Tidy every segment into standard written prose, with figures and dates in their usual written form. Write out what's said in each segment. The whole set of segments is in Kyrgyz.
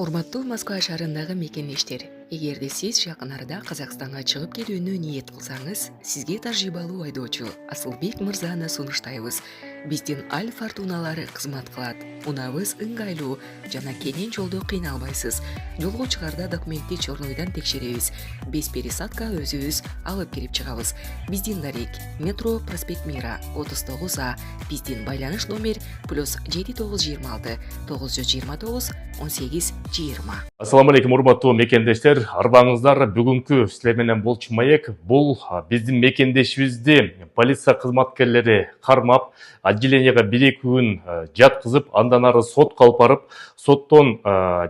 Урматтуу Москва шаарындагы мекендештер, эгерде сиз жакын арада Казакстанга чыгып келүүнү ниет кылсаңыз, сизге тажрыйбалуу айдоочу Асылбек мырзаны сунуштайбыз. Биздин Аль Фортуналары кызмат кылат. Унабыз ыңгайлуу жана кенен жолдо кыйналбайсыз. Жолго чыгарда документти чорнойдон текшеребиз. Без пересадка өзүбүз алып кирип чыгабыз. Биздин дарек метро проспект Мира 39А. Биздин байланыш номер +7926 929 1820. Ассаламу алейкум, урматтуу мекендештер. Арбаңыздар, бүгүнкү силер менен болчу маек. Бул биздин мекендешибизди полиция кызматкерлери кармап, отделенияга 1-2 күн жаткызып, андан ары сотко алып барып, соттон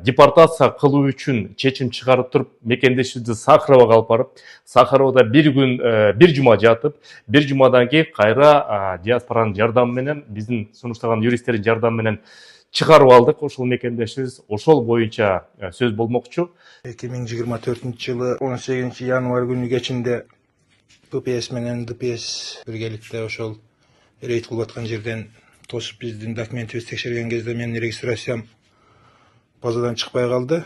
депортация кылуу үчүн чечим чыгарып туруп, мекендешибизди Сахаровага алып барып, Сахаровда 1 күн, 1 жума жатып, 1 жумадан кийин кайра диаспоранын жардамы менен, биздин сунуштаган юристтердин жардамы менен чыгарып алдык. Ошол мекендешибиз ошол боюнча сөз болмокчу. 2024 жылы 18 январь күнү кечинде ППС менен ДПС биргеликте ошол рейд кылып аткан жерден тосуп биздин документибизди текшерген кезде менин регистрациям базадан чыкпай калды.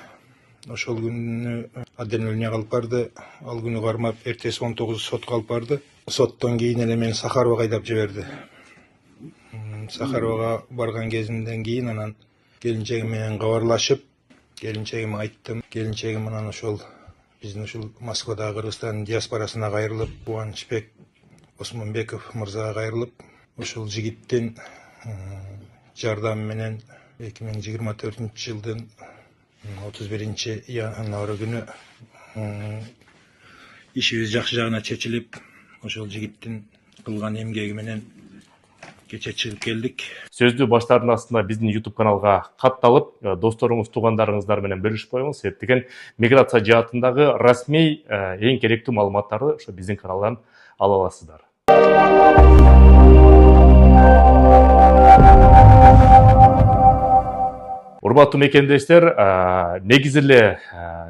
Ошол күнү отделениеге алып барды. Ал күнү кармап, эртеси 19 сотко алып барды. Соттон кийин эле мени Сахаровага айдап жиберди. Сахаровага барган кезимден кийин анан келинчегим менен кабарлашып, келинчегиме айттым. Келинчегим анан ошол биздин ушул Москвадагы Кыргызстандын диаспорасына кайрылып, Кубанычбек Осмонбеков мырзага кайрылып, ошол жигиттин жардамы менен 2024 жылдын 31 январь күнү ишибиз жакшы жагына чечилип, ошол жигиттин кылган эмгеги менен кече чыгып келдик. Сөздү баштардын астында биздин YouTube каналга катталып, досторуңуз, туугандарыңыздар менен бөлүшүп коюңуз. Себеп деген миграция жаатындагы расмий эң керектүү маалыматтарды ошо биздин каналдан ала аласыздар. Урматтуу мекендештер, негизи эле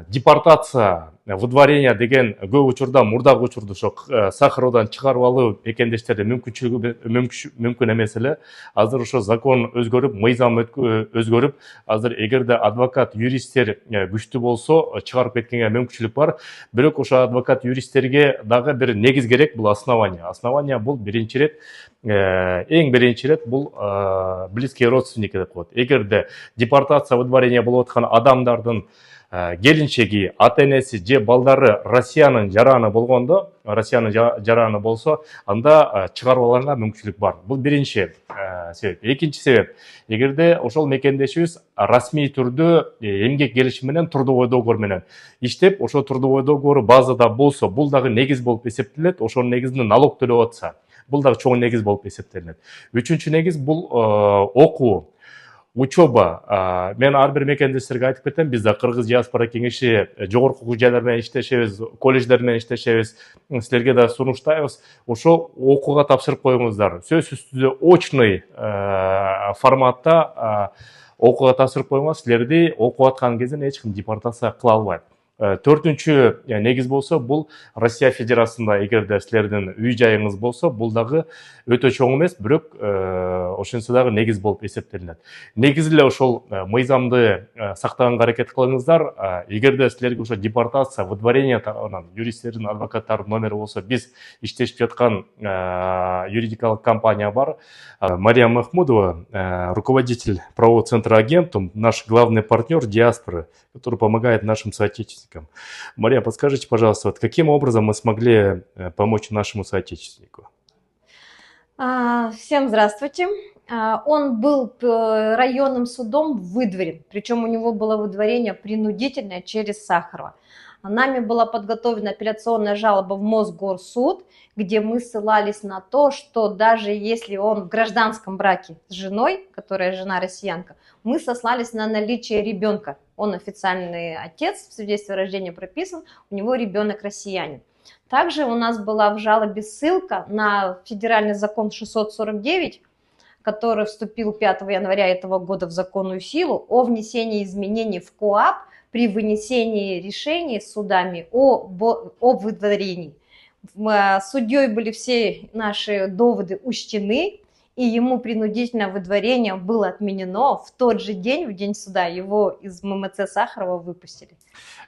депортация, выдворение деген көп учурда, мурдагы учурда ошо Сахаровдон чыгарып алуу мекендештерде мүмкүн эмес эле. Азыр ошо закон өзгөрүп, мыйзам өзгөрүп, азыр эгерде адвокат, юристтер күчтүү болсо, чыгарып кеткенге мүмкүнчүлүк бар. Бирок ошо адвокат, юристтерге дагы бир негиз керек, бул основание. Основание бул биринчи ирет, эң биринчи ирет бул близкие родственники деп коет. Эгерде депортация, выдворение болуп аткан адамдардын келинчеги, ата-энеси же балдары Россиянын жараны болгондо, Россиянын жараны болсо, анда чыгарып алганга мүмкүнчүлүк бар. Бул биринчи себеп. Экинчи себеп, эгерде ошол мекендешибиз расмий түрдө эмгек келишими менен, трудовой договор менен иштеп, ошол трудовой договору базада болсо, бул дагы негиз болуп эсептелет. Ошонун негизинде налог төлөп атса, бул дагы чоң негиз болуп эсептелет. Үчүнчү негиз бул окуу. Учоба. Мен ар бир мекендештерге айтып кетем, бизде Кыргыз диаспора кеңеши жогорку окуу жайлар менен иштешебиз, колледждер менен иштешебиз. Силерге да сунуштайбыз. Ошо окууга тапшырып коюңуздар. Сөзсүз түрдө очный форматта окууга тапшырып коюңуз. Силерди окуп аткан кезде эч ким депортация кыла албайт. Төртүнчү негиз болсо, бул Россия Федерациясында эгерде силердин үй жайыңыз болсо, бул дагы өтө чоң эмес, бирок ошентсе дагы негиз болуп эсептелинет. Негизи эле ошол мыйзамды сактаганга аракет кылыңыздар. Эгерде силерге ошо депортация, выдворение тарабынан юристтердин, адвокаттардын номери болсо, биз иштешип жаткан юридикалык компания бар. Мария Махмудова, руководитель правового центра Агентум, наш главный партнер диаспоры, который помогает нашим соотечественникам. Мария, подскажите, пожалуйста, вот каким образом мы смогли помочь нашему соотечественнику? Всем здравствуйте. Он был районным судом выдворен, причем у него было выдворение принудительное через Сахарова. Нами была подготовлена апелляционная жалоба в Мосгорсуд, где мы ссылались на то, что даже если он в гражданском браке с женой, которая жена россиянка, мы сослались на наличие ребенка. Он официальный отец, в свидетельстве о рождении прописан, у него ребенок россиянин. Также у нас была в жалобе ссылка на федеральный закон 649, который вступил 5 января этого года в законную силу, о внесении изменений в КоАП при вынесении решений судами о выдворении. Судьей были все наши доводы учтены, и ему принудительное выдворение было отменено, в тот же день, в день суда, его из ММЦ Сахарова выпустили.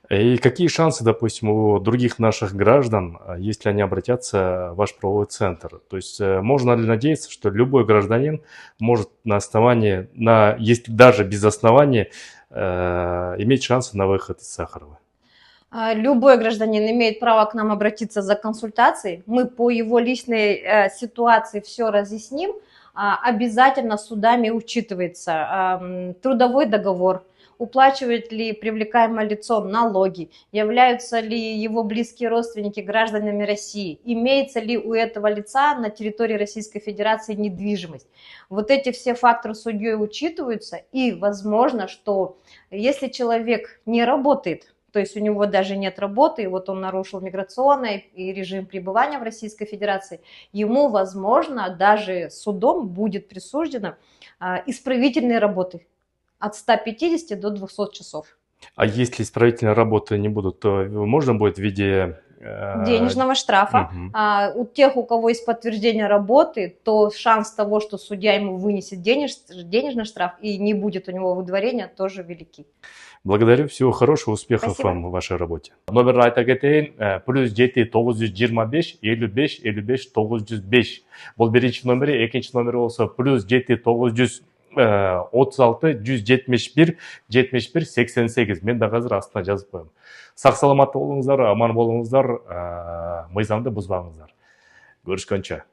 И какие шансы, допустим, у других наших граждан, если они обратятся в ваш правовой центр? То есть можно ли надеяться, что любой гражданин может на основании, если даже без основания, иметь шансы на выход из Сахарова? Любой гражданин имеет право к нам обратиться за консультацией. Мы по его личной ситуации все разъясним. Обязательно судами учитывается трудовой договор, уплачивает ли привлекаемое лицо налоги, являются ли его близкие родственники гражданами России, имеется ли у этого лица на территории Российской Федерации недвижимость. Вот эти все факторы судьей учитываются, и возможно, что если человек не работает, то есть у него даже нет работы, и вот он нарушил миграционный и режим пребывания в Российской Федерации, ему, возможно, даже судом будет присуждено исправительные работы от 150 до 200 часов. А если исправительные работы не будут, то можно будет в виде... денежного штрафа. У тех, у кого есть подтверждение работы, то шанс того, что судья ему вынесет денежный штраф и не будет у него выдворения, тоже великий. Благодарю, всего хорошего, успехов Спасибо. вам в вашей работе. Номер айта кетейин, +7 925 55 55 905. Бұл бірінші номері, екінші номері болса +7 936 171 71 88. Мен де қазір астына жазып қоямын. Сақ саламатты болыңыздар, аман болыңыздар, мыйзамды бұзбаңыздар. Көрішкенше.